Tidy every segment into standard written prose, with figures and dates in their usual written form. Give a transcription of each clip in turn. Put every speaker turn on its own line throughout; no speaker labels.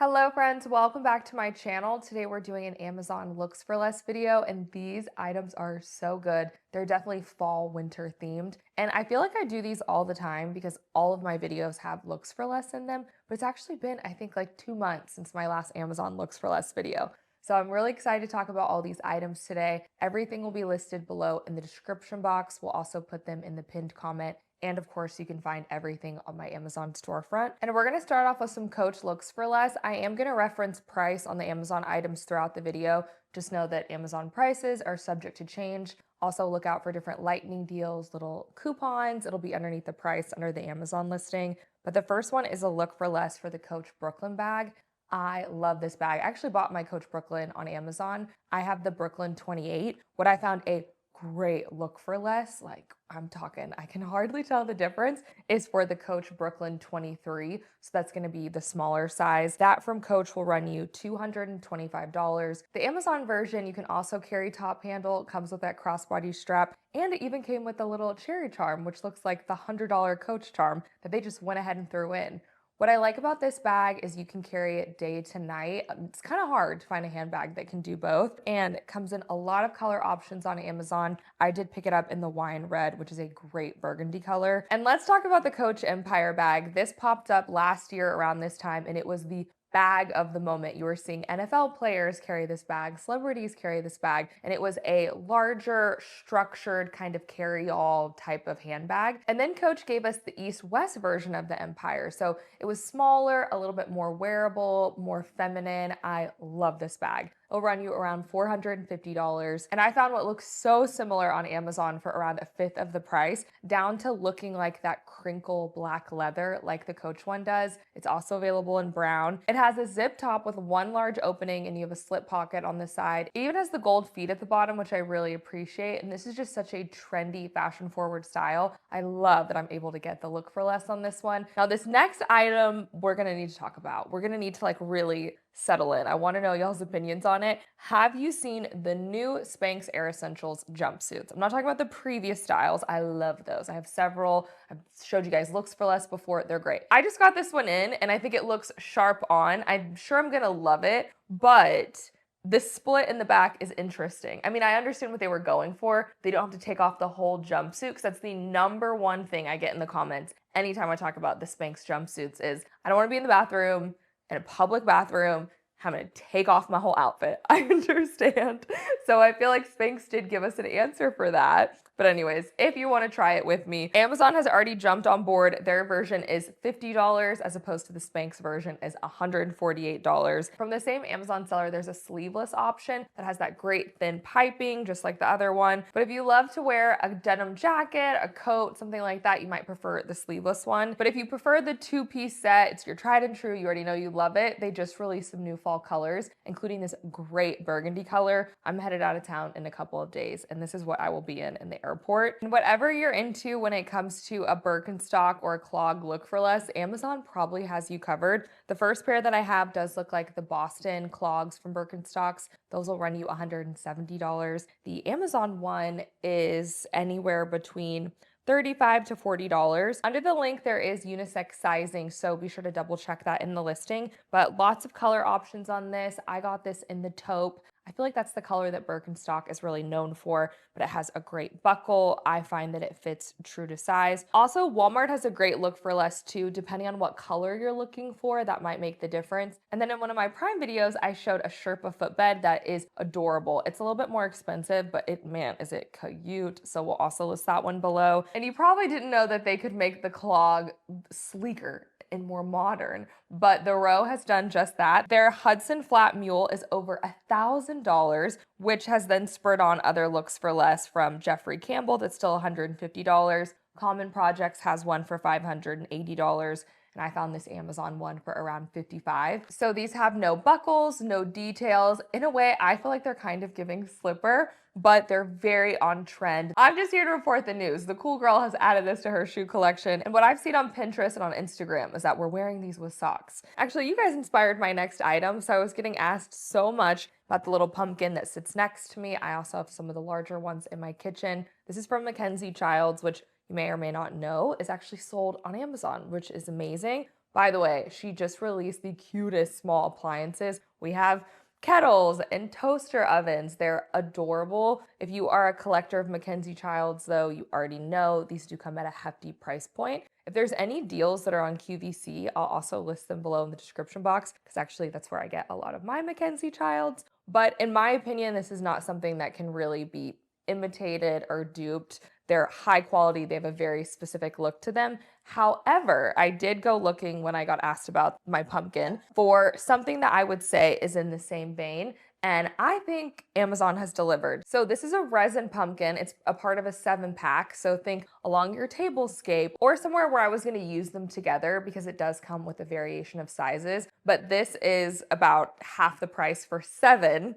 Hello friends, welcome back to my channel. Today we're doing an Amazon looks for less video and these items are so good. They're definitely fall winter themed and I feel like I do these all the time because all of my videos have looks for less in them, but it's actually been I think like 2 months since my last Amazon looks for less video. So I'm really excited to talk about all these items today. Everything will be listed below in the description box. We'll also put them in the pinned comment. And of course, you can find everything on my Amazon storefront. And we're gonna start off with some Coach looks for less. I am gonna reference price on the Amazon items throughout the video. Just know that Amazon prices are subject to change. Also look out for different lightning deals, little coupons. It'll be underneath the price under the Amazon listing. But the first one is a look for less for the Coach Brooklyn bag. I love this bag. I actually bought my Coach Brooklyn on Amazon. I have the Brooklyn 28. What I found a great look for less, like I'm talking, I can hardly tell the difference, is for the Coach Brooklyn 23. So that's gonna be the smaller size. That from Coach will run you $225. The Amazon version, you can also carry top handle, it comes with that crossbody strap, and it even came with a little cherry charm, which looks like the $100 Coach charm that they just went ahead and threw in. What I like about this bag is you can carry it day to night. It's kind of hard to find a handbag that can do both, and it comes in a lot of color options on Amazon. I did pick it up in the wine red, which is a great burgundy color. And let's talk about the Coach Empire bag. This popped up last year around this time, and it was the bag of the moment. You were seeing NFL players carry this bag, celebrities carry this bag, and it was a larger, structured kind of carry-all type of handbag. And then Coach gave us the East-West version of the Empire. So it was smaller, a little bit more wearable, more feminine. I love this bag. It'll run you around $450. And I found what looks so similar on Amazon for around a fifth of the price, down to looking like that crinkle black leather like the Coach one does. It's also available in brown. It has a zip top with one large opening and you have a slip pocket on the side. It even has the gold feet at the bottom, which I really appreciate. And this is just such a trendy, fashion forward style. I love that I'm able to get the look for less on this one. Now, this next item we're gonna need to talk about. We're gonna need to like really settle in. I want to know y'all's opinions on it. Have you seen the new Spanx Air Essentials jumpsuits? I'm not talking about the previous styles. I love those. I have several. I've showed you guys looks for less before. They're great. I just got this one in and I think it looks sharp on. I'm sure I'm gonna love it, but the split in the back is interesting. I mean, I understand what they were going for. They don't have to take off the whole jumpsuit because that's the number one thing I get in the comments anytime I talk about the Spanx jumpsuits is I don't want to be in the bathroom, in a public bathroom, having to take off my whole outfit. I understand. So I feel like Spanx did give us an answer for that. But anyways, if you want to try it with me, Amazon has already jumped on board. Their version is $50 as opposed to the Spanx version is $148. From the same Amazon seller, there's a sleeveless option that has that great thin piping, just like the other one. But if you love to wear a denim jacket, a coat, something like that, you might prefer the sleeveless one. But if you prefer the two-piece set, it's your tried and true, you already know you love it. They just released some new fall colors, including this great burgundy color. I'm headed out of town in a couple of days, and this is what I will be in the airport. And whatever you're into when it comes to a Birkenstock or a clog look for less, Amazon probably has you covered. The first pair that I have does look like the Boston clogs from Birkenstocks. Those will run you $170. The Amazon one is anywhere between $35 to $40. Under the link, there is unisex sizing, so be sure to double check that in the listing. But lots of color options on this. I got this in the taupe. I feel like that's the color that Birkenstock is really known for, but it has a great buckle. I find that it fits true to size. Also, Walmart has a great look for less too, depending on what color you're looking for, that might make the difference. And then in one of my Prime videos, I showed a Sherpa footbed that is adorable. It's a little bit more expensive, but man, is it cute. So we'll also list that one below. And you probably didn't know that they could make the clog sleeker and more modern, but the Row has done just that. Their Hudson flat mule is over $1,000, which has then spurred on other looks for less from Jeffrey Campbell that's still $150. Common Projects has one for $580. And I found this Amazon one for around $55. So these have no buckles, no details. In a way, I feel like they're kind of giving slipper, but they're very on trend. I'm just here to report the news. The cool girl has added this to her shoe collection. And what I've seen on Pinterest and on Instagram is that we're wearing these with socks. Actually, you guys inspired my next item. So I was getting asked so much about the little pumpkin that sits next to me. I also have some of the larger ones in my kitchen. This is from Mackenzie Childs, which you may or may not know is actually sold on Amazon, which is amazing. By the way, she just released the cutest small appliances. We have kettles and toaster ovens. They're adorable. If you are a collector of Mackenzie Childs, though, you already know these do come at a hefty price point. If there's any deals that are on QVC, I'll also list them below in the description box because actually that's where I get a lot of my Mackenzie Childs. But in my opinion, this is not something that can really be imitated or duped. They're high quality. They have a very specific look to them. However, I did go looking when I got asked about my pumpkin for something that I would say is in the same vein. And I think Amazon has delivered. So this is a resin pumpkin. It's a part of a 7-pack. So think along your tablescape or somewhere where I was gonna use them together because it does come with a variation of sizes. But this is about half the price for 7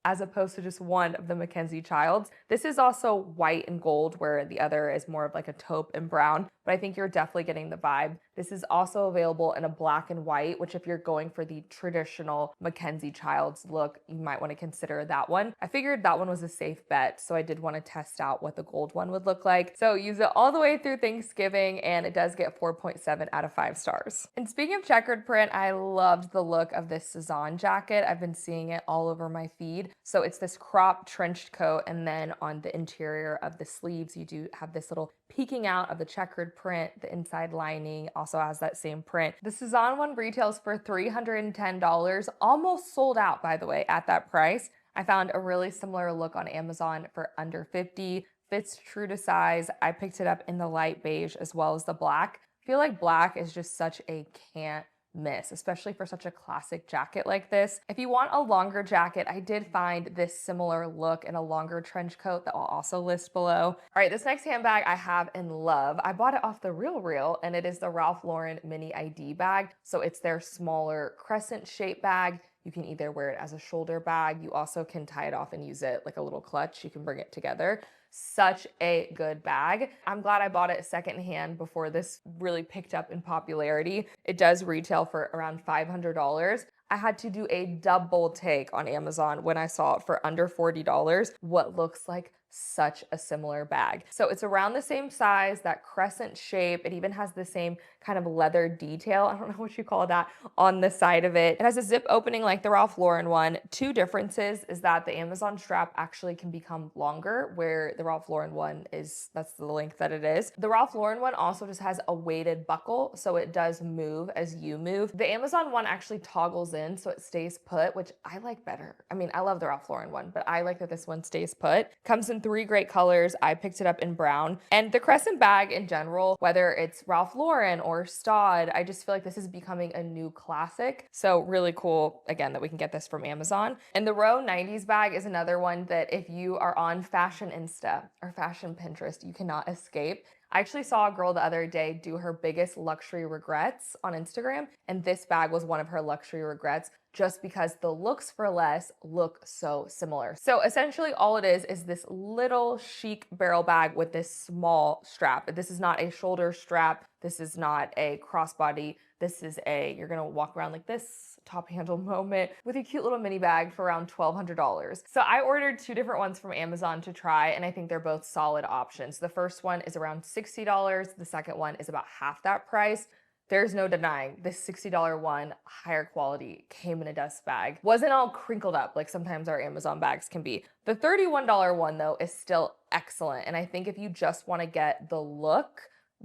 as opposed to just one of the Mackenzie Childs. This is also white and gold, where the other is more of like a taupe and brown, but I think you're definitely getting the vibe. This is also available in a black and white, which if you're going for the traditional Mackenzie Childs look, you might want to consider that one. I figured that one was a safe bet, so I did want to test out what the gold one would look like. So use it all the way through Thanksgiving, and it does get 4.7 out of 5 stars. And speaking of checkered print, I loved the look of this Sezane jacket. I've been seeing it all over my feed. So it's this crop trenched coat, and then on the interior of the sleeves, you do have this little peeking out of the checkered print. The inside lining also has that same print. The Sezane one retails for $310, almost sold out, by the way, at that price. I found a really similar look on Amazon for under $50. Fits true to size. I picked it up in the light beige as well as the black. I feel like black is just such a can't miss, especially for such a classic jacket like this. If you want a longer jacket, I did find this similar look in a longer trench coat that I'll also list below. All right, this next handbag I have in love. I bought it off the Real, and it is the Ralph Lauren Mini ID bag. So it's their smaller crescent shape bag. You can either wear it as a shoulder bag. You also can tie it off and use it like a little clutch. You can bring it together. Such a good bag. I'm glad I bought it secondhand before this really picked up in popularity. It does retail for around $500. I had to do a double take on Amazon when I saw it for under $40, what looks like such a similar bag. So it's around the same size, that crescent shape. It even has the same kind of leather detail, I don't know what you call that, on the side of it. It has a zip opening like the Ralph Lauren one. Two differences is that the Amazon strap actually can become longer, where the Ralph Lauren one is, that's the length that it is. The Ralph Lauren one also just has a weighted buckle, so it does move as you move. The Amazon one actually toggles in, so it stays put, which I like better. I mean, I love the Ralph Lauren one, but I like that this one stays put. Comes in 3 great colors. I picked it up in brown. And the Crescent bag in general, whether it's Ralph Lauren or Staud, I just feel like this is becoming a new classic. So really cool, again, that we can get this from Amazon. And the Row 90s bag is another one that if you are on Fashion Insta or Fashion Pinterest, you cannot escape. I actually saw a girl the other day do her biggest luxury regrets on Instagram, and this bag was one of her luxury regrets just because the looks for less look so similar. So essentially all it is this little chic barrel bag with this small strap. This is not a shoulder strap. This is not a crossbody. This is you're gonna walk around like this, top handle moment with a cute little mini bag for around $1,200. So I ordered 2 different ones from Amazon to try, and I think they're both solid options. The first one is around $60. The second one is about half that price. There's no denying this $60 one, higher quality, came in a dust bag. Wasn't all crinkled up like sometimes our Amazon bags can be. The $31 one though is still excellent, and I think if you just wanna get the look,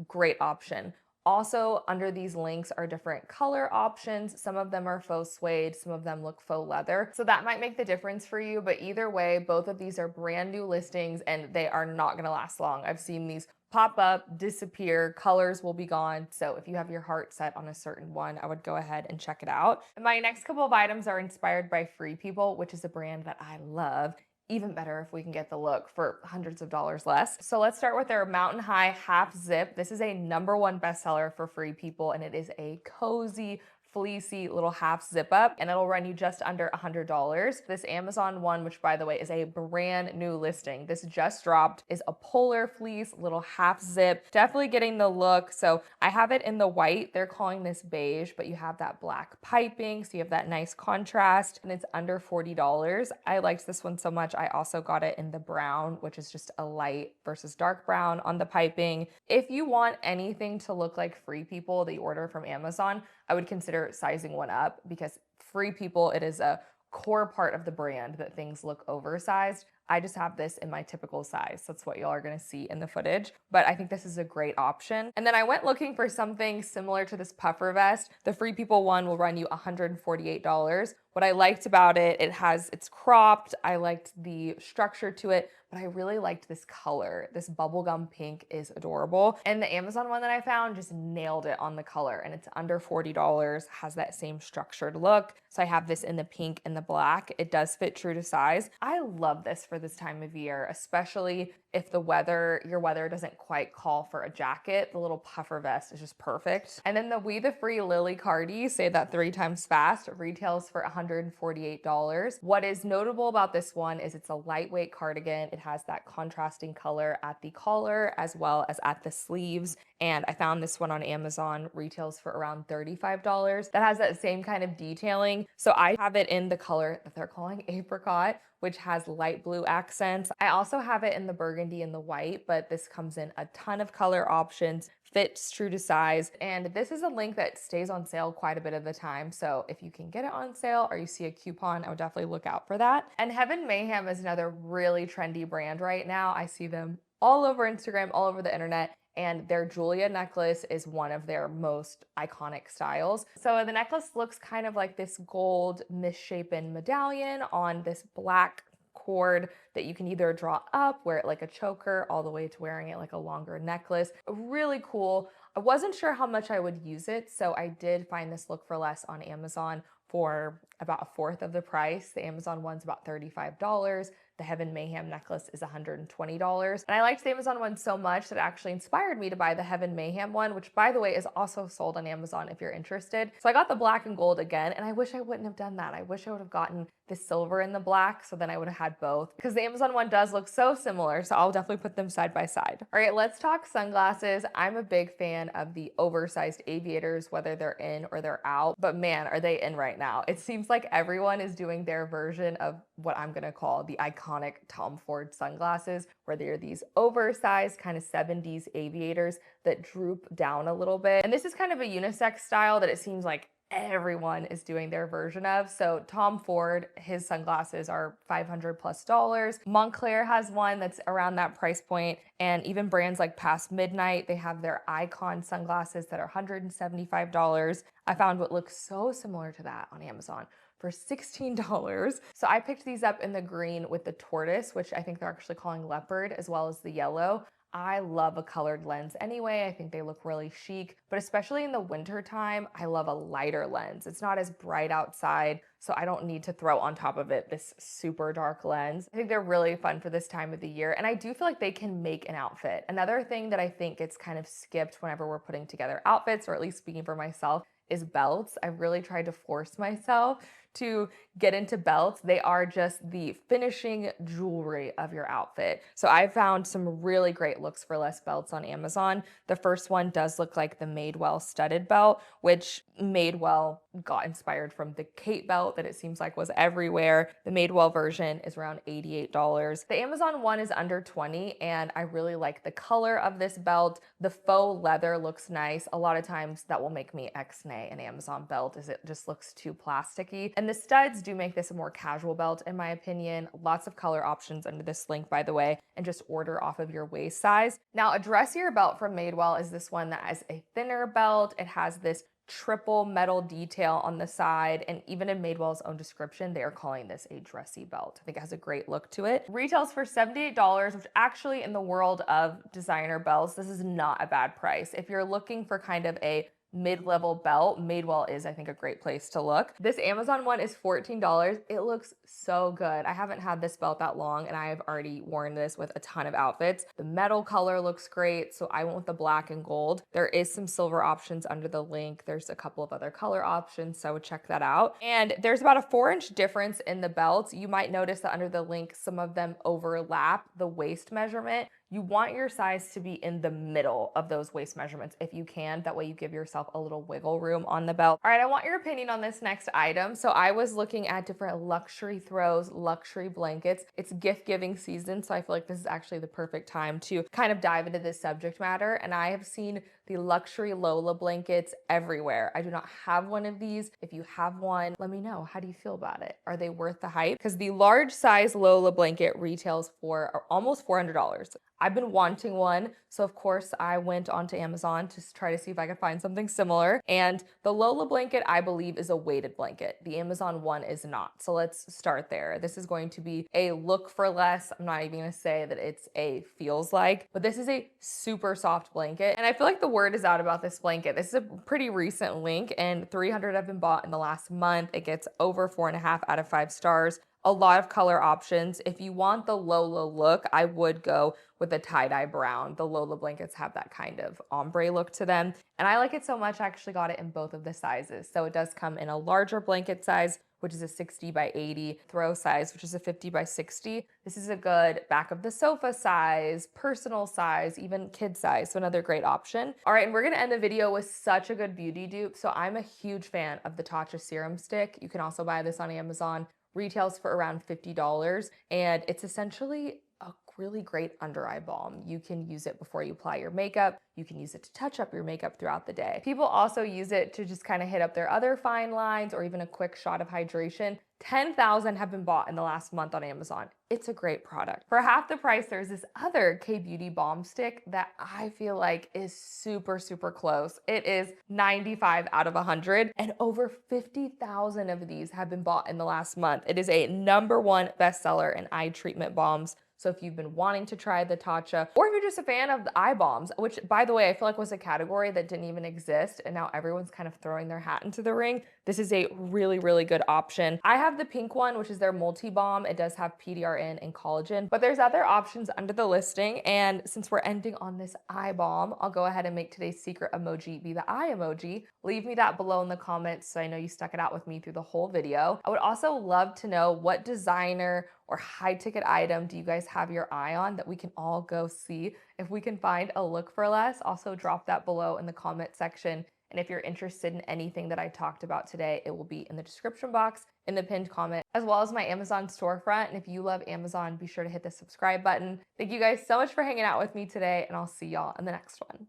great option. Also, under these links are different color options. Some of them are faux suede, some of them look faux leather. So that might make the difference for you, but either way, both of these are brand new listings and they are not gonna last long. I've seen these pop up, disappear, colors will be gone. So if you have your heart set on a certain one, I would go ahead and check it out. And my next couple of items are inspired by Free People, which is a brand that I love. Even better if we can get the look for hundreds of dollars less. So let's start with their Mountain High half zip. This is a #1 bestseller for Free People, and it is a cozy, fleecy little half zip up, and it'll run you just under $100. This Amazon one, which by the way is a brand new listing, this just dropped, is a polar fleece little half zip, definitely getting the look. So I have it in the white, they're calling this beige, but you have that black piping, so you have that nice contrast, and it's under $40. I liked this one so much, I also got it in the brown, which is just a light versus dark brown on the piping. If you want anything to look like Free People that you order from Amazon, I would consider sizing one up, because Free People, it is a core part of the brand that things look oversized. I just have this in my typical size. That's what y'all are gonna see in the footage, but I think this is a great option. And then I went looking for something similar to this puffer vest. The Free People one will run you $148. What I liked about it, it's cropped. I liked the structure to it, but I really liked this color. This bubblegum pink is adorable. And the Amazon one that I found just nailed it on the color, and it's under $40, has that same structured look. So I have this in the pink and the black. It does fit true to size. I love this for this time of year, especially if your weather doesn't quite call for a jacket. The little puffer vest is just perfect. And then the We the Free Lily Cardi, say that 3 times fast, retails for $148. What is notable about this one is it's a lightweight cardigan. It has that contrasting color at the collar as well as at the sleeves. And I found this one on Amazon, retails for around $35. That has that same kind of detailing. So I have it in the color that they're calling apricot, which has light blue accents. I also have it in the burgundy and the white, but this comes in a ton of color options, fits true to size. And this is a link that stays on sale quite a bit of the time. So if you can get it on sale or you see a coupon, I would definitely look out for that. And Heaven Mayhem is another really trendy brand right now. I see them all over Instagram, all over the internet. And their Julia necklace is one of their most iconic styles. So the necklace looks kind of like this gold misshapen medallion on this black cord that you can either draw up, wear it like a choker, all the way to wearing it like a longer necklace. Really cool. I wasn't sure how much I would use it, so I did find this look for less on Amazon for about a fourth of the price. The Amazon one's about $35. The Heaven Mayhem necklace is $120. And I liked the Amazon one so much that it actually inspired me to buy the Heaven Mayhem one, which by the way is also sold on Amazon if you're interested. So I got the black and gold again, and I wish I wouldn't have done that. I wish I would have gotten the silver and the black, so then I would have had both, because the Amazon one does look so similar, so I'll definitely put them side by side. All right, let's talk sunglasses. I'm a big fan of the oversized aviators, whether they're in or they're out, but man, are they in right now. It seems like everyone is doing their version of what I'm gonna call the iconic Tom Ford sunglasses, where they're these oversized kind of 70s aviators that droop down a little bit. And this is kind of a unisex style that it seems like everyone is doing their version of. So Tom Ford, his sunglasses are $500 plus. Montcler has one that's around that price point. And even brands like Past Midnight, they have their Icon sunglasses that are $175. I found what looks so similar to that on Amazon for $16. So I picked these up in the green with the tortoise, which I think they're actually calling leopard, as well as the yellow. I love a colored lens anyway. I think they look really chic, but especially in the winter time, I love a lighter lens. It's not as bright outside, so I don't need to throw on top of it this super dark lens. I think they're really fun for this time of the year, and I do feel like they can make an outfit. Another thing that I think gets kind of skipped whenever we're putting together outfits, or at least speaking for myself, is belts. I've really tried to force myself to get into belts. They are just the finishing jewelry of your outfit. So I found some really great looks for less belts on Amazon. The first one does look like the Madewell studded belt, which Madewell got inspired from the Kate belt that it seems like was everywhere. The Madewell version is around $88. The Amazon one is under $20, and I really like the color of this belt. The faux leather looks nice. A lot of times that will make me ex-nay an Amazon belt, as it just looks too plasticky. And the studs do make this a more casual belt in my opinion. Lots of color options under this link, by the way, and just order off of your waist size. Now, a dressier belt from Madewell is this one that has a thinner belt. It has this triple metal detail on the side, and even in Madewell's own description, they are calling this a dressy belt. I think it has a great look to it. Retails for $78, which actually in the world of designer belts, this is not a bad price. If you're looking for kind of a mid-level belt, Madewell is, I think, a great place to look. This Amazon one is $14. It looks so good. I haven't had this belt that long and I have already worn this with a ton of outfits. The metal color looks great, so I went with the black and gold. There is some silver options under the link. There's a couple of other color options, so check that out. And there's about a 4-inch difference in the belts. You might notice that under the link, some of them overlap the waist measurement. You want your size to be in the middle of those waist measurements if you can. That way you give yourself a little wiggle room on the belt. All right, I want your opinion on this next item. So I was looking at different luxury throws, luxury blankets. It's gift giving season, so I feel like this is actually the perfect time to kind of dive into this subject matter. And I have seen the luxury Lola blankets everywhere. I do not have one of these. If you have one, let me know. How do you feel about it? Are they worth the hype? Because the large size Lola blanket retails for almost $400. I've been wanting one, so of course I went onto Amazon to try to see if I could find something similar. And the Lola blanket, I believe, is a weighted blanket. The Amazon one is not. So let's start there. This is going to be a look for less. I'm not even gonna say that it's a feels like, but this is a super soft blanket. And I feel like the word is out about this blanket. This is a pretty recent link and 300 have been bought in the last month. It gets over 4.5 out of 5 stars. A lot of color options. If you want the Lola look, I would go with the tie-dye brown. The Lola blankets have that kind of ombre look to them. And I like it so much, I actually got it in both of the sizes. So it does come in a larger blanket size, which is a 60 by 80, throw size, which is a 50 by 60. This is a good back of the sofa size, personal size, even kid size, so another great option. All right, and we're gonna end the video with such a good beauty dupe. So I'm a huge fan of the Tatcha Serum Stick. You can also buy this on Amazon. Retails for around $50, and it's essentially a really great under eye balm. You can use it before you apply your makeup. You can use it to touch up your makeup throughout the day. People also use it to just kind of hit up their other fine lines or even a quick shot of hydration. 10,000 have been bought in the last month on Amazon. It's a great product. For half the price, there's this other K-Beauty balm stick that I feel like is super, super close. It is 95 out of 100, and over 50,000 of these have been bought in the last month. It is a #1 bestseller in eye treatment balms. So if you've been wanting to try the Tatcha, or if you're just a fan of the eye balms, which by the way, I feel like was a category that didn't even exist, and now everyone's kind of throwing their hat into the ring, this is a really, really good option. I have the pink one, which is their multi-balm. It does have PDRN and collagen, but there's other options under the listing. And since we're ending on this eye balm, I'll go ahead and make today's secret emoji be the eye emoji. Leave me that below in the comments so I know you stuck it out with me through the whole video. I would also love to know what designer or high ticket item do you guys have your eye on that we can all go see if we can find a look for less. Also drop that below in the comment section. And if you're interested in anything that I talked about today, it will be in the description box, in the pinned comment, as well as my Amazon storefront. And if you love Amazon, be sure to hit the subscribe button. Thank you guys so much for hanging out with me today, and I'll see y'all in the next one.